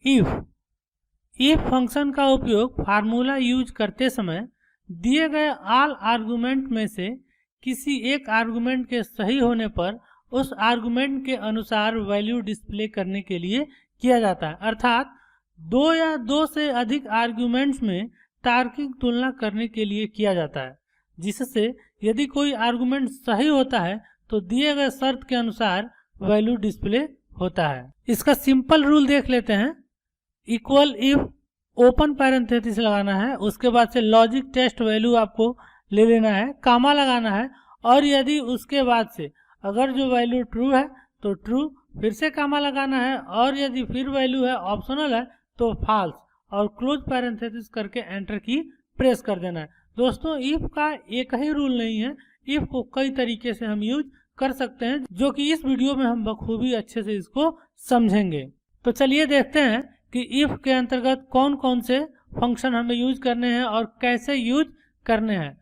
If function का उपयोग formula use करते समय दिए गए ऑल आर्गुमेंट में से किसी एक आर्गुमेंट के सही होने पर उस आर्गुमेंट के अनुसार वैल्यू डिस्प्ले करने के लिए किया जाता है। अर्थात दो या दो से अधिक आर्गुमेंट्स में तार्किक तुलना करने के लिए किया जाता है, जिससे यदि कोई आर्गुमेंट सही होता है तो दिए गए शर्त के अनुसार वैल्यू डिस्प्ले होता है। इसका सिंपल रूल देख लेते हैं। इक्वल इफ ओपन पैरेंथेसिस लगाना है, उसके बाद से लॉजिक टेस्ट वैल्यू आपको ले लेना है, कामा लगाना है, और यदि उसके बाद से अगर जो वैल्यू ट्रू है तो ट्रू, फिर से कामा लगाना है, और यदि फिर वैल्यू है ऑप्शनल है तो फॉल्स, और क्लोज पैरेंथेसिस करके एंटर की प्रेस कर देना है। दोस्तों इफ का एक ही रूल नहीं है, इफ को कई तरीके से हम यूज कर सकते हैं, जो कि इस वीडियो में हम बखूबी अच्छे से इसको समझेंगे। तो चलिए देखते हैं कि इफ के अंतर्गत कौन कौन से फंक्शन हमें यूज करने हैं और कैसे यूज करने हैं।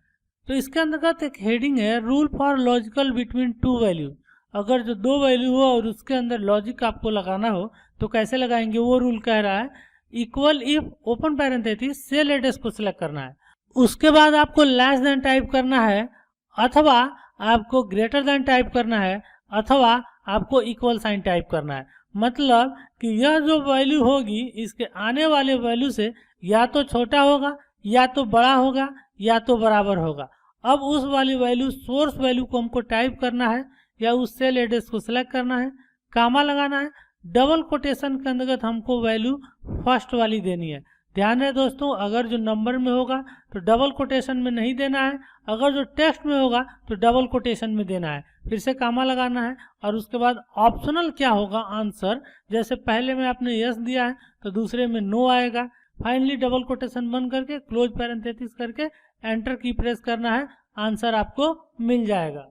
तो इसके अंतर्गत एक हेडिंग है, rule for logical between two value. अगर जो दो वैल्यू हो और उसके अंदर लॉजिक आपको लगाना हो तो कैसे लगाएंगे, वो रूल कह रहा है equal if open parenthesis cell address को सिलेक्ट करना है, उसके बाद आपको लेस देन टाइप करना है, अथवा आपको ग्रेटर देन टाइप करना है, अथवा आपको इक्वल साइन टाइप करना है। मतलब कि यह जो वैल्यू होगी इसके आने वाले वैल्यू से या तो छोटा होगा, या तो बड़ा होगा, या तो बराबर होगा। अब उस वाली वैल्यू सोर्स वैल्यू को हमको टाइप करना है या उस सेल एड्रेस को सिलेक्ट करना है, कामा लगाना है, डबल कोटेशन के अंतर्गत हमको वैल्यू फर्स्ट वाली देनी है। ध्यान रहे दोस्तों, अगर जो नंबर में होगा तो डबल कोटेशन में नहीं देना है, अगर जो टेक्स्ट में होगा तो डबल कोटेशन में देना है। फिर से कामा लगाना है, और उसके बाद ऑप्शनल क्या होगा आंसर, जैसे पहले में आपने यस दिया है तो दूसरे में नो आएगा। फाइनली डबल कोटेशन बंद करके क्लोज पैरेंथेसिस करके एंटर की प्रेस करना है, आंसर आपको मिल जाएगा।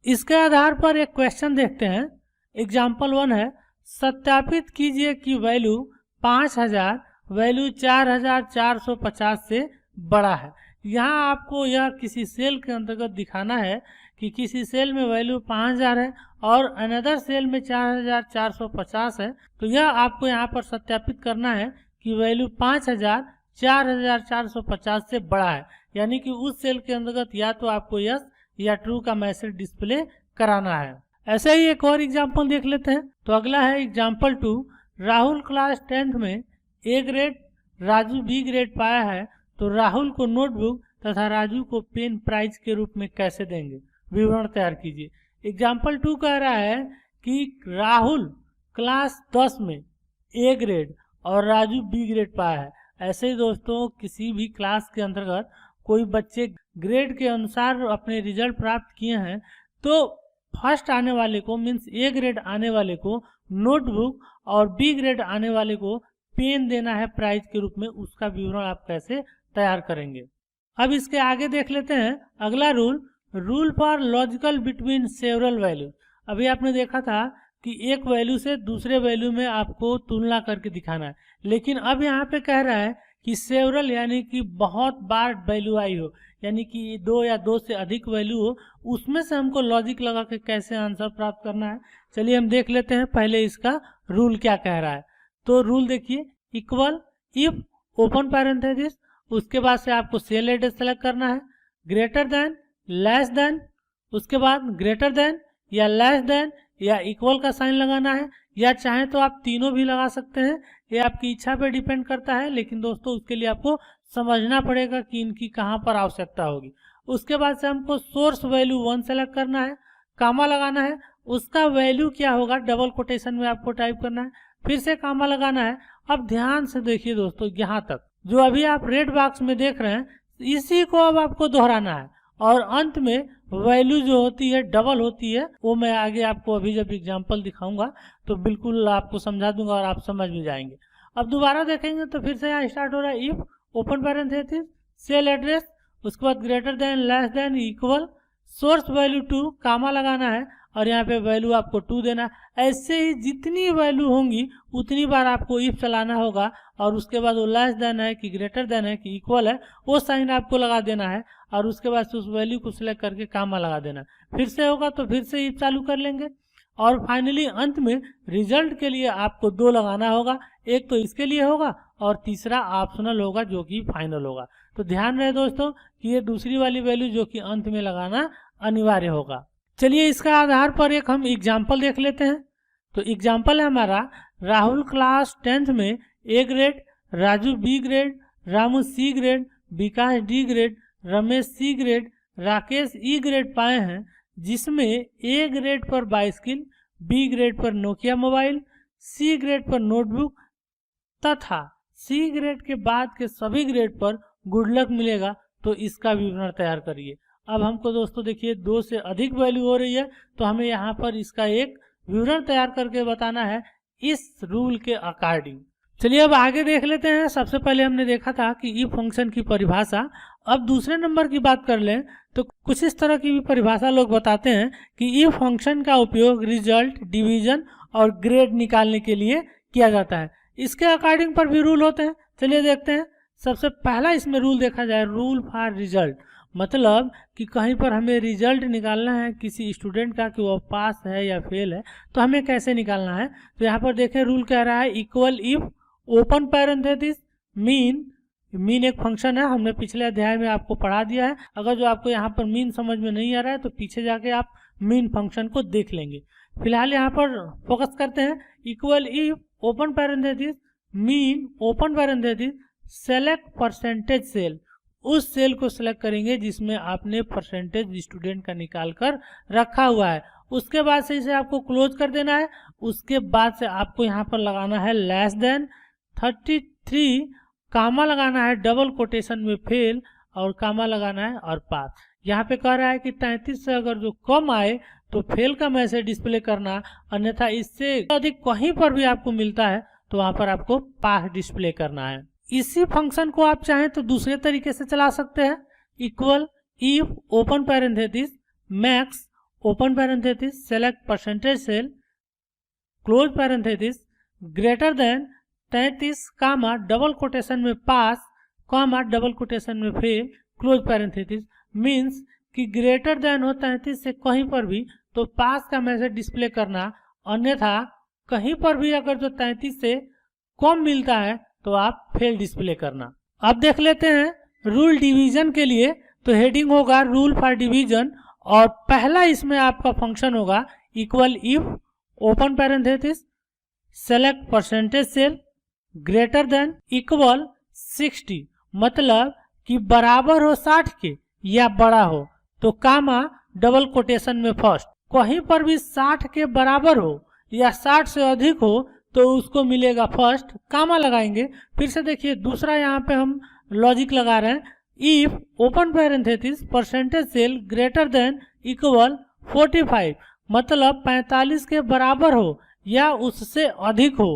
इसके आधार पर एक क्वेश्चन देखते हैं। एग्जाम्पल 1 है, सत्यापित कीजिए कि वैल्यू 5000 वैल्यू 4450 से बड़ा है। यहाँ आपको यह किसी सेल के अंतर्गत दिखाना है कि किसी सेल में वैल्यू 5000 है और अनदर सेल में 4450 है। तो यह आपको यहाँ पर सत्यापित करना है कि वैल्यू 5000 4450 से बड़ा है, यानी कि उस सेल के अंतर्गत या तो आपको यस या ट्रू का मैसेज डिस्प्ले कराना है। ऐसे ही एक और एग्जाम्पल देख लेते हैं। तो अगला है एग्जाम्पल 2, राहुल क्लास 10th में A grade, Raju B grade पाया है, तो राहुल को नोटबुक तथा राजू को पेन प्राइज के रूप में कैसे देंगे, विवरण तैयार कीजिए। एग्जाम्पल 2 कह रहा है कि राहुल क्लास 10 में ए ग्रेड और राजू बी ग्रेड पाया है। ऐसे ही दोस्तों किसी भी क्लास के अंतर्गत कोई बच्चे ग्रेड के अनुसार अपने रिजल्ट प्राप्त किए हैं, तो फर्स्ट आने वाले को मीन्स ए ग्रेड आने वाले को नोटबुक और बी ग्रेड आने वाले को पेन देना है प्राइज के रूप में। उसका विवरण आप कैसे तैयार करेंगे। अब इसके आगे देख लेते हैं अगला rule, rule for logical between several value. अभी आपने देखा था कि एक वैल्यू से दूसरे वैल्यू में आपको तुलना करके दिखाना है, लेकिन अब यहाँ पे कह रहा है कि सेवरल यानी कि बहुत बार वैल्यू आई हो, यानी कि दो या दो से अधिक वैल्यू हो, उसमें से हमको लॉजिक लगा के कैसे आंसर प्राप्त करना है। चलिए हम देख लेते हैं पहले इसका रूल क्या कह रहा है। तो रूल देखिए, इक्वल इफ ओपन पैरेंथेसिस, उसके बाद से आपको सेल एड्रेस सेलेक्ट करना है, ग्रेटर देन, लेस देन, उसके बाद ग्रेटर देन या लेस देन या इक्वल का साइन लगाना है, या चाहे तो आप तीनों भी लगा सकते हैं, ये आपकी इच्छा पे डिपेंड करता है, लेकिन दोस्तों उसके लिए आपको समझना पड़ेगा कि इनकी कहाँ पर आवश्यकता होगी। उसके बाद से हमको सोर्स वैल्यू 1 सेलेक्ट करना है, कामा लगाना है, उसका वैल्यू क्या होगा डबल कोटेशन में आपको टाइप करना है, फिर से कामा लगाना है। अब ध्यान से देखिए दोस्तों, यहाँ तक जो अभी आप रेड बॉक्स में देख रहे हैं इसी को अब आपको दोहराना है, और अंत में वैल्यू जो होती है डबल होती है, वो मैं आगे आपको अभी जब एग्जांपल दिखाऊंगा तो बिल्कुल आपको समझा दूंगा और आप समझ भी जाएंगे। अब दोबारा देखेंगे तो फिर से यहाँ स्टार्ट हो रहा है, if open parenthesis cell address, उसके बाद greater than, less than, equal, source value 2, comma लगाना है, और यहाँ पे वैल्यू आपको 2 देना है। ऐसे ही जितनी वैल्यू होंगी उतनी बार आपको इफ चलाना होगा, और उसके बाद वो लेस देन है कि ग्रेटर देन है कि इक्वल है वो साइन आपको लगा देना है, और उसके बाद उस वैल्यू को सिलेक्ट करके कामा लगा देना। फिर से होगा तो फिर से इफ चालू कर लेंगे, और फाइनली अंत में रिजल्ट के लिए आपको 2 लगाना होगा, एक तो इसके लिए होगा और तीसरा ऑप्शनल होगा जो कि फाइनल होगा। तो ध्यान रहे दोस्तों कि ये दूसरी वाली वैल्यू जो कि अंत में लगाना अनिवार्य होगा। चलिए इसका आधार पर एक हम एग्जाम्पल देख लेते हैं। तो एग्जाम्पल है हमारा, राहुल क्लास 10th में A grade, Raju B grade, Ramu C grade, Vikas D grade, Ramesh C grade, Rakesh E grade पाए हैं, जिसमें A ग्रेड पर बाइसिकल, B ग्रेड पर नोकिया मोबाइल, C ग्रेड पर नोटबुक तथा C ग्रेड के बाद के सभी ग्रेड पर गुड लक मिलेगा। तो इसका विवरण तैयार करिए। अब हमको दोस्तों देखिए 2 से अधिक वैल्यू हो रही है, तो हमें यहाँ पर इसका एक विवरण तैयार करके बताना है इस रूल के अकॉर्डिंग। चलिए अब आगे देख लेते हैं। सबसे पहले हमने देखा था कि इफ फंक्शन की परिभाषा। अब दूसरे नंबर की बात कर लें तो कुछ इस तरह की भी परिभाषा लोग बताते हैं कि इफ फंक्शन का उपयोग रिजल्ट, डिवीजन और ग्रेड निकालने के लिए किया जाता है। इसके अकॉर्डिंग पर भी रूल होते हैं। चलिए देखते हैं। सबसे पहला इसमें रूल देखा जाए, रूल फॉर रिजल्ट, मतलब कि कहीं पर हमें रिजल्ट निकालना है किसी स्टूडेंट का कि वो पास है या फेल है, तो हमें कैसे निकालना है। तो यहाँ पर देखें रूल कह रहा है equal if open parenthesis mean एक फंक्शन है, हमने पिछले अध्याय में आपको पढ़ा दिया है। अगर जो आपको यहाँ पर मीन समझ में नहीं आ रहा है तो पीछे जाके आप मीन फंक्शन को देख लेंगे। फिलहाल यहाँ पर फोकस करते हैं। Equal if open parenthesis mean open parenthesis select percentage cell, उस सेल को सिलेक्ट करेंगे जिसमें आपने परसेंटेज स्टूडेंट का निकाल कर रखा हुआ है। उसके बाद से इसे आपको क्लोज कर देना है। उसके बाद से आपको यहाँ पर लगाना है लेस देन 33, कामा लगाना है डबल कोटेशन में फेल और कामा लगाना है और पास। यहाँ पे कह रहा है कि 33 से अगर जो कम आए तो फेल का मैसेज डिस्प्ले करना, अन्यथा इससे अधिक कहीं पर भी आपको मिलता है तो वहाँ पर आपको पास डिस्प्ले करना है। इसी फंक्शन को आप चाहें तो दूसरे तरीके से चला सकते हैं। Equal if open parenthesis max open parenthesis select percentage cell close parenthesis greater than 33 comma double quotation में पास कामा डबल कोटेशन में फेल क्लोज पैरेंथेसिस। मीन्स कि ग्रेटर देन हो 33 से कहीं पर भी तो पास का मैसेज डिस्प्ले करना, अन्यथा कहीं पर भी अगर जो 33 से कम मिलता है तो आप फेल डिस्प्ले करना। अब देख लेते हैं रूल डिवीजन के लिए। तो हेडिंग होगा रूल फॉर डिवीजन और पहला इसमें आपका फंक्शन होगा equal if open parenthesis select percentage cell greater than equal 60, मतलब कि बराबर हो 60 के या बड़ा हो तो कामा डबल कोटेशन में फर्स्ट, कहीं पर भी 60 के बराबर हो या 60 से अधिक हो तो उसको मिलेगा फर्स्ट, कामा लगाएंगे। फिर से देखिए दूसरा यहाँ पे हम लॉजिक लगा रहे हैं if open parenthesis percentage cell greater than equal 45, मतलब 45 के बराबर हो या उससे अधिक हो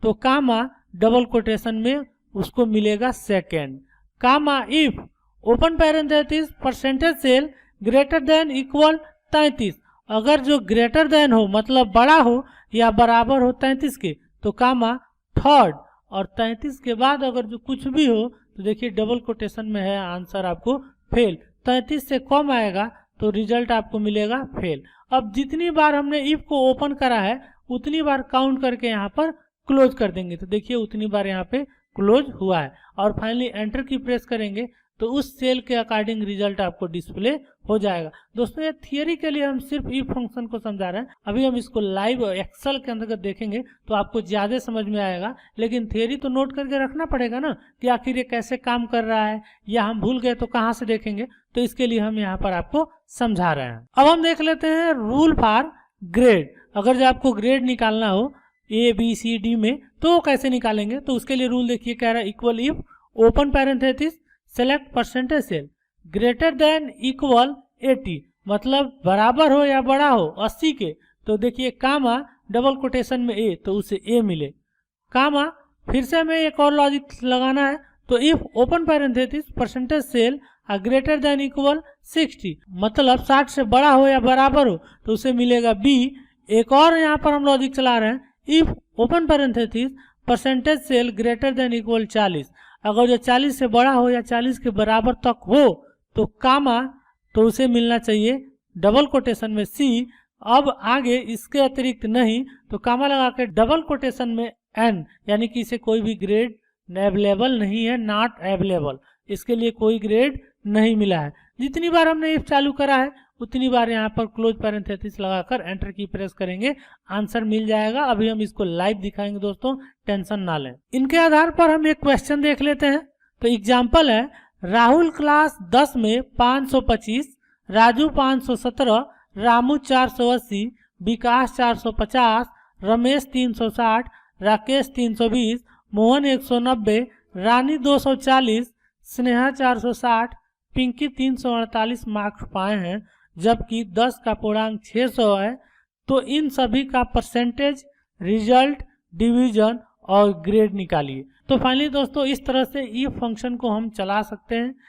तो कामा डबल कोटेशन में उसको मिलेगा second. Comma if open parenthesis percentage cell greater than equal 33, अगर जो ग्रेटर देन हो मतलब बड़ा हो या बराबर हो 33 के तो कामा थर्ड, और 33 के बाद अगर जो कुछ भी हो तो देखिए डबल कोटेशन में है आंसर आपको फेल। 33 से कम आएगा तो रिजल्ट आपको मिलेगा फेल। अब जितनी बार हमने इफ को ओपन करा है उतनी बार काउंट करके यहाँ पर क्लोज कर देंगे। तो देखिए उतनी बार यहाँ पे क्लोज हुआ है और फाइनली एंटर की प्रेस करेंगे तो उस सेल के अकॉर्डिंग रिजल्ट आपको डिस्प्ले हो जाएगा। दोस्तों ये थियरी के लिए हम सिर्फ इफ फंक्शन को समझा रहे हैं, अभी हम इसको लाइव एक्सेल के अंतर्गत देखेंगे तो आपको ज्यादा समझ में आएगा। लेकिन थियरी तो नोट करके रखना पड़ेगा ना कि आखिर ये कैसे काम कर रहा है, या हम भूल गए तो कहाँ से देखेंगे। तो इसके लिए हम यहाँ पर आपको समझा रहे हैं। अब हम देख लेते हैं रूल फॉर ग्रेड। अगर जो आपको ग्रेड निकालना हो ABCD में तो कैसे निकालेंगे, तो उसके लिए रूल देखिए कह रहा है equal if open parenthesis select percentage cell greater than equal 80, मतलब बराबर हो या बड़ा हो 80 के तो देखिए कामा डबल कोटेशन में A तो उसे A मिले, कामा फिर से हमें एक और लॉजिक लगाना है। तो if open parenthesis percentage cell greater than equal 60, मतलब 60 से बड़ा हो या बराबर हो तो उसे मिलेगा B। एक और यहाँ पर हम लॉजिक चला रहे हैं if open parenthesis percentage cell greater than equal 40, अगर जो 40 से बड़ा हो या 40 के बराबर तक हो तो कामा तो उसे मिलना चाहिए डबल कोटेशन में C, अब आगे इसके अतिरिक्त नहीं तो कॉमा लगा के डबल कोटेशन में n, यानी कि इसे कोई भी ग्रेड अवेलेबल नहीं है, नॉट अवेलेबल, इसके लिए कोई ग्रेड नहीं मिला है। जितनी बार हमने इफ चालू करा है उतनी बार यहाँ पर क्लोज पैरेंथेसिस लगाकर एंटर की प्रेस करेंगे, आंसर मिल जाएगा। अभी हम इसको लाइव दिखाएंगे दोस्तों, टेंशन ना लें। इनके आधार पर हम एक क्वेश्चन देख लेते हैं। तो एग्जाम्पल है, राहुल क्लास 10 में 525, राजू 517, रामू 480, विकास 450, रमेश 360, राकेश 320, मोहन 190, रानी 240, स्नेहा 460, पिंकी 348 मार्क्स पाए हैं, जबकि 10 का पूर्णांक 600 है। तो इन सभी का परसेंटेज, रिजल्ट, डिवीजन और ग्रेड निकालिए। तो फाइनली दोस्तों इस तरह से ई फंक्शन को हम चला सकते हैं।